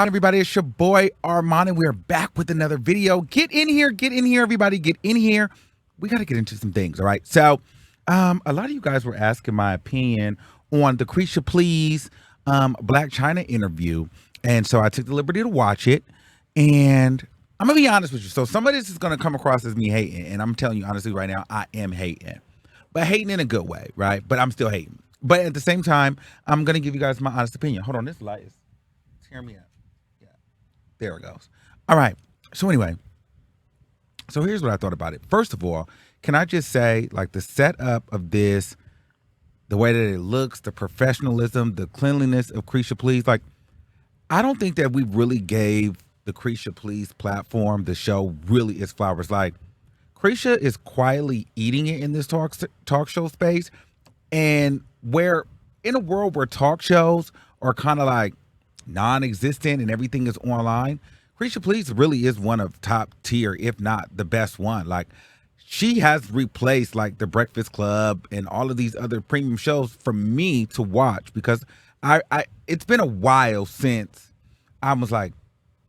Everybody, it's your boy Armon, and we're back with another video. Get in here, everybody, get in here. We got to get into some things, all right? So, a lot of you guys were asking my opinion on the Caresha Please Blac Chyna interview, and so I took the liberty to watch it, and I'm gonna be honest with you. So some of this is gonna come across as me hating, and I'm telling you honestly right now, I am hating, but hating in a good way, right? But I'm still hating. But at the same time, I'm gonna give you guys my honest opinion. Hold on, this light is tearing me up. There it goes. All right. So anyway, so here's what I thought about it. First of all, can I just say, like, the setup of this, the way that it looks, the professionalism, the cleanliness of Caresha Please, like, I don't think that we really gave the Caresha Please platform, the show, really its flowers. Like, Caresha is quietly eating it in this talk show space, and where in a world where talk shows are kind of like non-existent and everything is online, Caresha Please really is one of top tier, if not the best one. Like, she has replaced like the Breakfast Club and all of these other premium shows for me to watch, because I it's been a while since I was like,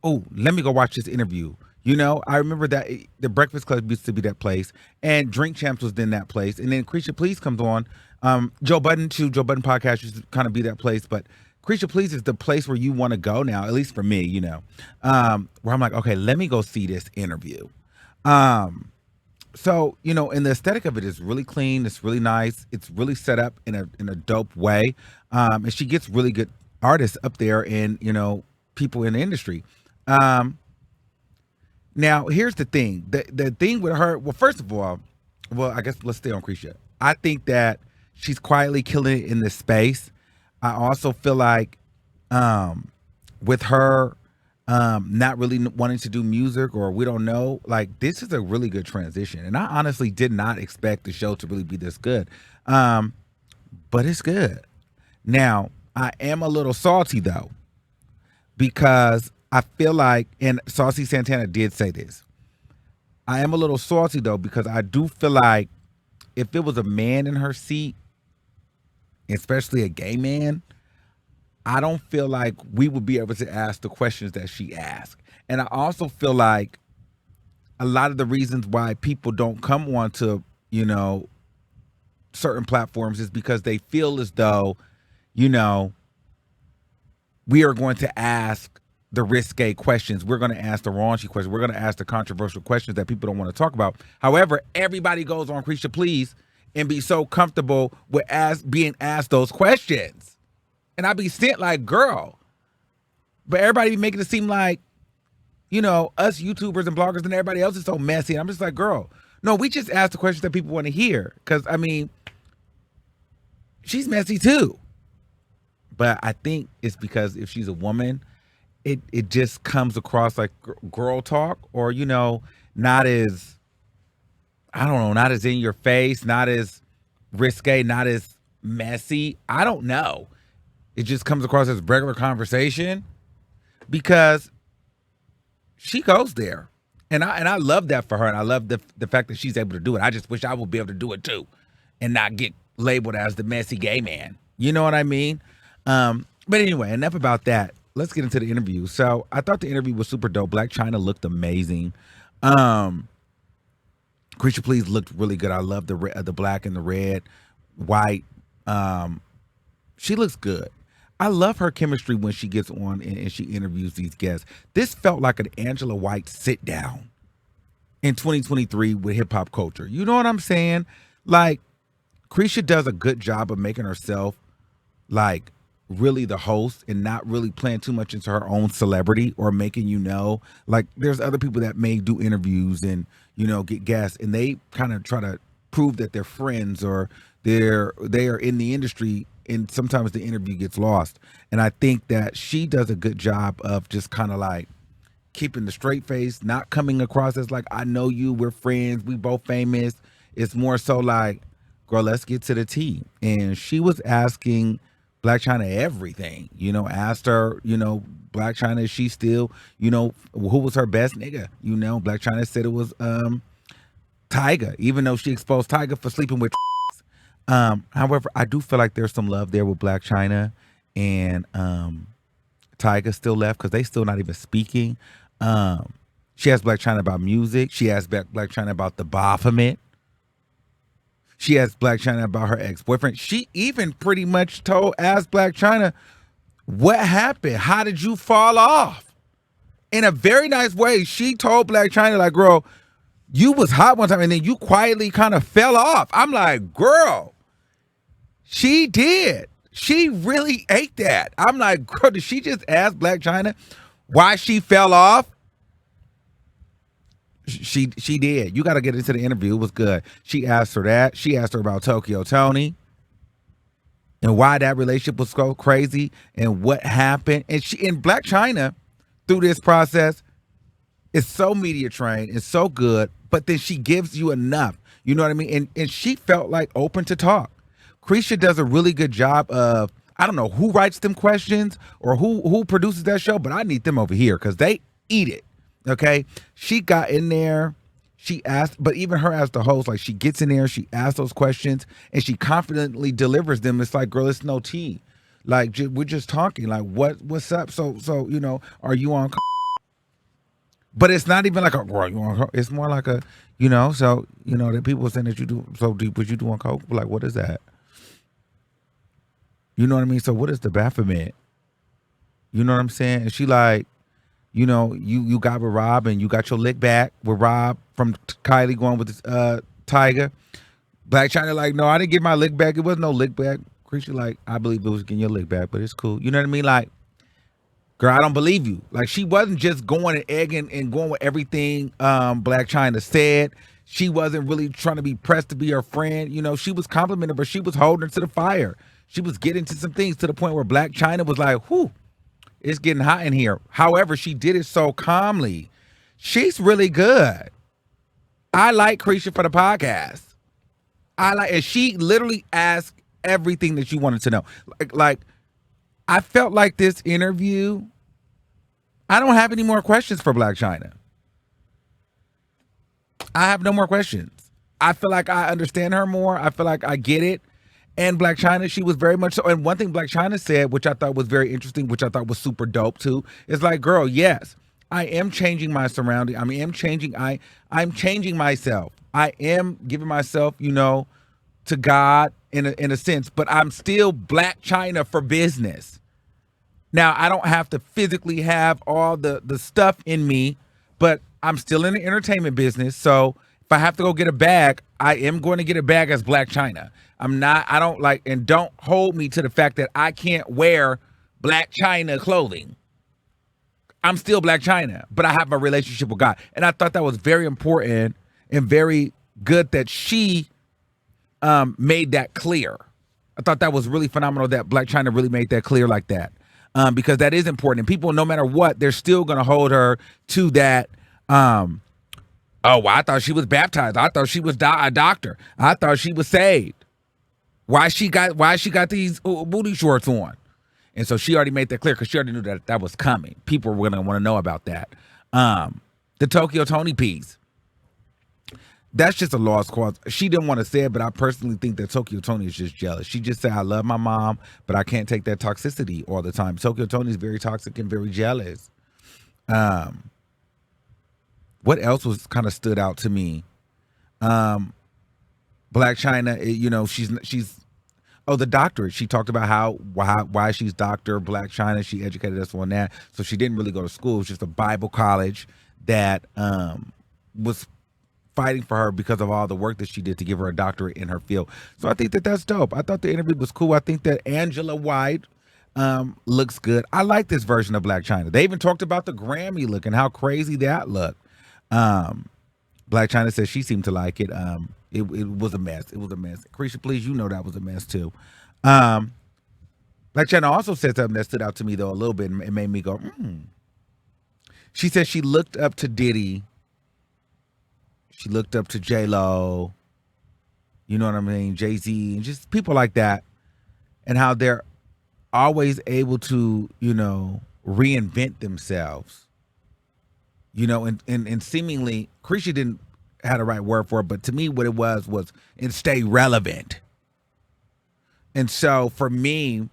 oh, let me go watch this interview. You know, I remember that the Breakfast Club used to be that place, and Drink Champs was then that place, and then Caresha Please comes on. Joe Budden podcast used to kind of be that place, but Caresha Please is the place where you want to go now, at least for me, you know, where I'm like, okay, let me go see this interview. So, you know, and the aesthetic of it is really clean. It's really nice. It's really set up in a dope way. And she gets really good artists up there and, you know, people in the industry. Now, here's the thing. The thing with her, well, first of all, well, I guess let's stay on Caresha. I think that she's quietly killing it in this space. I also feel like with her not really wanting to do music, or we don't know, like, this is a really good transition. And I honestly did not expect the show to really be this good. But it's good. Now, I am a little salty, though, because I feel like, and Saucy Santana did say this, I am a little salty, though, because I do feel like if it was a man in her seat, especially a gay man, I don't feel like we would be able to ask the questions that she asked. And I also feel like a lot of the reasons why people don't come on to, you know, certain platforms is because they feel as though, you know, we are going to ask the risque questions. We're going to ask the raunchy questions. We're going to ask the controversial questions that people don't want to talk about. However, everybody goes on Caresha Please and be so comfortable with being asked those questions. And I be sent like, girl. But everybody be making it seem like, you know, us YouTubers and bloggers and everybody else is so messy. And I'm just like, girl, no, we just ask the questions that people want to hear. Because, I mean, she's messy too. But I think it's because if she's a woman, it just comes across like girl talk, or, you know, not as, I don't know, not as in your face, not as risque, not as messy. I don't know. It just comes across as regular conversation because she goes there. And I love that for her. And I love the fact that she's able to do it. I just wish I would be able to do it too and not get labeled as the messy gay man. You know what I mean? But anyway, enough about that. Let's get into the interview. So I thought the interview was super dope. Blac Chyna looked amazing. Caresha Please looked really good. I love the black and the red, white. She looks good. I love her chemistry when she gets on and she interviews these guests. This felt like an Angela White sit down in 2023 with hip hop culture. You know what I'm saying? Like, Caresha does a good job of making herself like really the host and not really playing too much into her own celebrity or making, you know, like there's other people that may do interviews and, you know, get guests and they kind of try to prove that they're friends or they are in the industry, and sometimes the interview gets lost. And I think that she does a good job of just kind of like keeping the straight face, not coming across as like, I know you, we're friends, we both famous. It's more so like, girl, let's get to the tea. And she was asking Blac Chyna everything, you know, asked her, you know, Blac Chyna, is she still, you know, who was her best nigga? You know, Blac Chyna said it was Tyga, even though she exposed Tyga for sleeping with. However, I do feel like there's some love there with Blac Chyna and Tyga still left because they still not even speaking. She asked Blac Chyna about music. She asked Blac Chyna about the Baphomet. She asked Blac Chyna about her ex-boyfriend. She even pretty much asked Blac Chyna, what happened? How did you fall off? In a very nice way, she told Blac Chyna, like, girl, you was hot one time and then you quietly kind of fell off. I'm like, girl, she did. She really ate that. I'm like, girl, did she just ask Blac Chyna why she fell off? She did. You got to get into the interview. It was good. She asked her that. She asked her about Tokyo Tony and why that relationship was so crazy and what happened. And Blac Chyna, through this process, is so media trained and so good, but then she gives you enough. You know what I mean? And she felt like open to talk. Caresha does a really good job of, I don't know who writes them questions or who produces that show, but I need them over here because they eat it. Okay? She got in there. She asked, but even her as the host, like she gets in there, she asks those questions, and she confidently delivers them. It's like, girl, it's no tea. Like, we're just talking. Like, what's up? So you know, are you on? But it's not even like a, girl, you on? It's more like a, you know. So you know that people saying that you do. So was you doing coke? Like, what is that? You know what I mean? So what is the Baphomet? You know what I'm saying? And she like, you know, you got with Rob and you got your lick back with Rob from Kylie going with Tyga. Blac Chyna like, no, I didn't get my lick back. It wasn't no lick back. Caresha like, I believe it was getting your lick back, but it's cool. You know what I mean? Like, girl, I don't believe you. Like, she wasn't just going and egging and going with everything Blac Chyna said. She wasn't really trying to be pressed to be her friend. You know, she was complimenting her, but she was holding her to the fire. She was getting to some things to the point where Blac Chyna was like, whew, it's getting hot in here. However, she did it so calmly. She's really good. I like Caresha for the podcast. And she literally asked everything that you wanted to know. Like, I felt like this interview, I don't have any more questions for Blac Chyna. I have no more questions. I feel like I understand her more. I feel like I get it. And Blac Chyna, she was very much so. And one thing Blac Chyna said, which I thought was very interesting, which I thought was super dope too, is like, girl, yes, I am changing my surrounding. I mean, I'm changing myself. I am giving myself, you know, to God in a sense, but I'm still Blac Chyna for business. Now, I don't have to physically have all the stuff in me, but I'm still in the entertainment business. So if I have to go get a bag, I am going to get a bag as Blac Chyna. I don't like, and don't hold me to the fact that I can't wear Blac Chyna clothing. I'm still Blac Chyna, but I have a relationship with God. And I thought that was very important and very good that she made that clear. I thought that was really phenomenal that Blac Chyna really made that clear like that. Because that is important. And people, no matter what, they're still going to hold her to that. Oh, well, I thought she was baptized. I thought she was a doctor. I thought she was saved. Why she got these booty shorts on? And so she already made that clear because she already knew that was coming. People were going to want to know about that. The Tokyo Tony piece. That's just a lost cause. She didn't want to say it, but I personally think that Tokyo Tony is just jealous. She just said, I love my mom, but I can't take that toxicity all the time. Tokyo Tony is very toxic and very jealous. What else was kind of stood out to me? Blac Chyna, you know, she's the doctorate. She talked about why she's Dr. Blac Chyna. She educated us on that. So she didn't really go to school. It was just a Bible college that was fighting for her because of all the work that she did to give her a doctorate in her field. So I think that that's dope. I thought the interview was cool. I think that Angela White looks good. I like this version of Blac Chyna. They even talked about the Grammy look and how crazy that looked. Blac Chyna says she seemed to like it. It was a mess. It was a mess. Caresha, please, you know that was a mess too. Blac Chyna also said something that stood out to me though a little bit and it made me go, She said she looked up to Diddy. She looked up to J-Lo, you know what I mean, Jay-Z, and just people like that, and how they're always able to, you know, reinvent themselves. You know, and seemingly, Caresha didn't have the right word for it, but to me what it was and stay relevant. And so for me,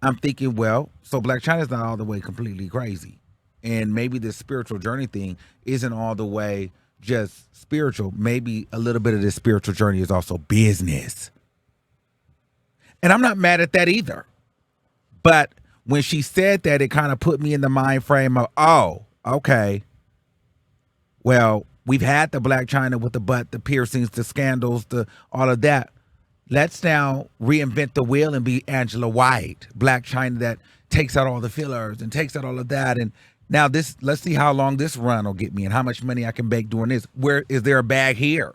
I'm thinking, well, so Blac Chyna's not all the way completely crazy. And maybe this spiritual journey thing isn't all the way just spiritual. Maybe a little bit of this spiritual journey is also business. And I'm not mad at that either. But when she said that, it kind of put me in the mind frame of, oh, okay. Well, we've had the Blac Chyna with the butt, the piercings, the scandals, the all of that. Let's now reinvent the wheel and be Angela White, Blac Chyna that takes out all the fillers and takes out all of that. And now this, let's see how long this run will get me and how much money I can make doing this. Where is there a bag here?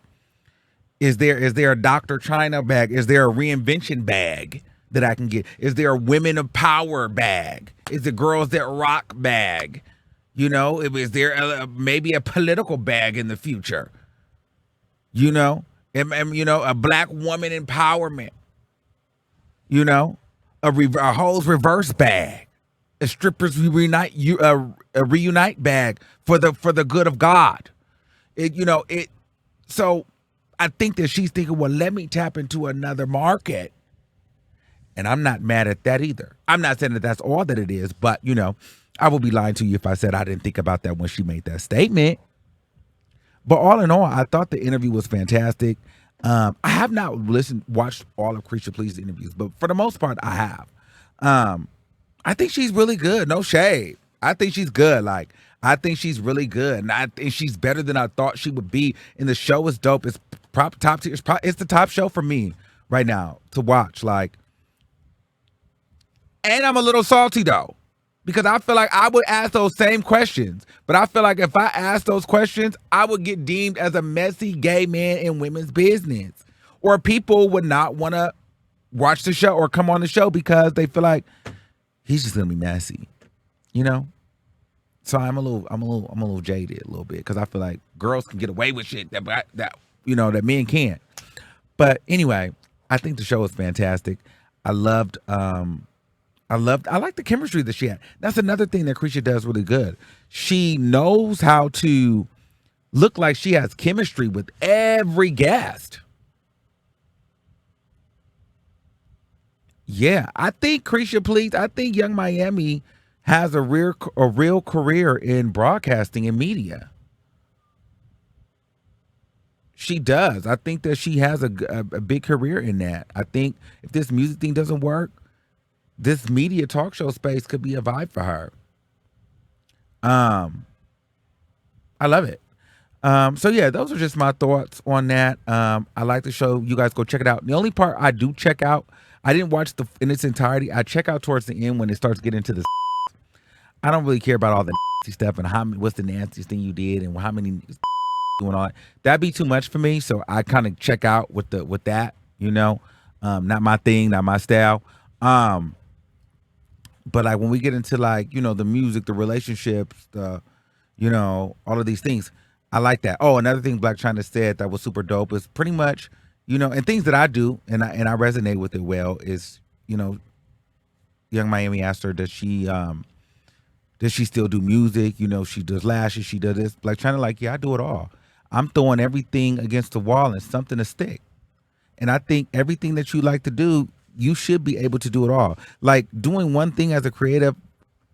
Is there a Dr. Chyna bag? Is there a reinvention bag that I can get? Is there a women of power bag? Is the girls that rock bag? You know, is there maybe a political bag in the future? You know, and you know, a black woman empowerment. You know, a whole reverse bag, a strippers reunite a reunite bag for the good of God. So I think that she's thinking, well, let me tap into another market. And I'm not mad at that either. I'm not saying that that's all that it is, but, you know, I would be lying to you if I said I didn't think about that when she made that statement. But all in all, I thought the interview was fantastic. I have not watched all of Caresha Please's interviews, but for the most part, I have. I think she's really good. No shade. I think she's good. Like, I think she's really good. And I think she's better than I thought she would be. And the show is dope. It's top tier. It's the top show for me right now to watch. Like, and I'm a little salty though, because I feel like I would ask those same questions. But I feel like if I asked those questions, I would get deemed as a messy gay man in women's business. Or people would not want to watch the show or come on the show because they feel like he's just gonna be messy, you know. So I'm a little jaded a little bit because I feel like girls can get away with shit that men can't. But anyway, I think the show is fantastic. I like the chemistry that she had. That's another thing that Caresha does really good. She knows how to look like she has chemistry with every guest. Yeah, I think Caresha Please, I think Young Miami has a real career in broadcasting and media. She does. I think that she has a big career in that. I think if this music thing doesn't work, this media talk show space could be a vibe for her. I love it. So yeah, those are just my thoughts on that. I like the show. You guys go check it out. The only part I do check out, I didn't watch in its entirety. I check out towards the end when it starts getting into the. I don't really care about all the nasty stuff and what's the nastiest thing you did and how many doing all that. That'd be too much for me. So I kind of check out with that. You know, not my thing, not my style. But like when we get into like, you know, the music, the relationships, the, you know, all of these things, I like that. Oh, another thing Blac Chyna said that was super dope is pretty much, you know, and things that I do and I resonate with it well is, you know, Young Miami asked her, does she still do music? You know, she does lashes, she does this. Blac Chyna like, yeah, I do it all. I'm throwing everything against the wall and something to stick. And I think everything that you like to do, you should be able to do it all. Like doing one thing as a creative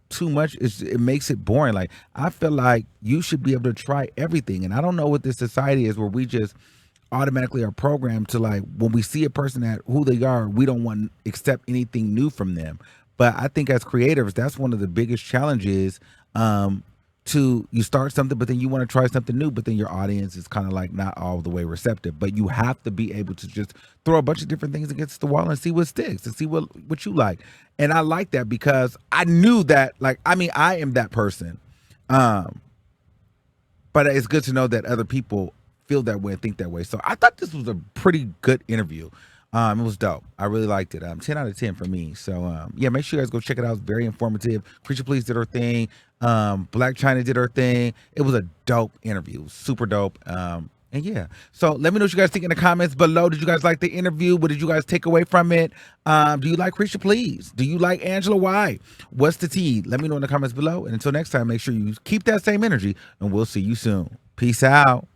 too much it makes it boring. Like I feel like you should be able to try everything. And I don't know what this society is where we just automatically are programmed to like when we see a person at who they are, we don't want to accept anything new from them. But I think as creators, that's one of the biggest challenges. You start something, but then you want to try something new, but then your audience is kind of like not all the way receptive. But you have to be able to just throw a bunch of different things against the wall and see what sticks and see what you like. And I like that because I knew that, like, I mean, I am that person. But it's good to know that other people feel that way and think that way. So I thought this was a pretty good interview. It was dope. I really liked it. 10 out of 10 for me. So yeah, make sure you guys go check it out. It's very informative. Caresha Please did her thing. Blac Chyna did her thing. It was a dope interview. It was super dope. And yeah. So let me know what you guys think in the comments below. Did you guys like the interview? What did you guys take away from it? Do you like Caresha Please? Do you like Angela White? What's the tea? Let me know in the comments below. And until next time, make sure you keep that same energy and we'll see you soon. Peace out.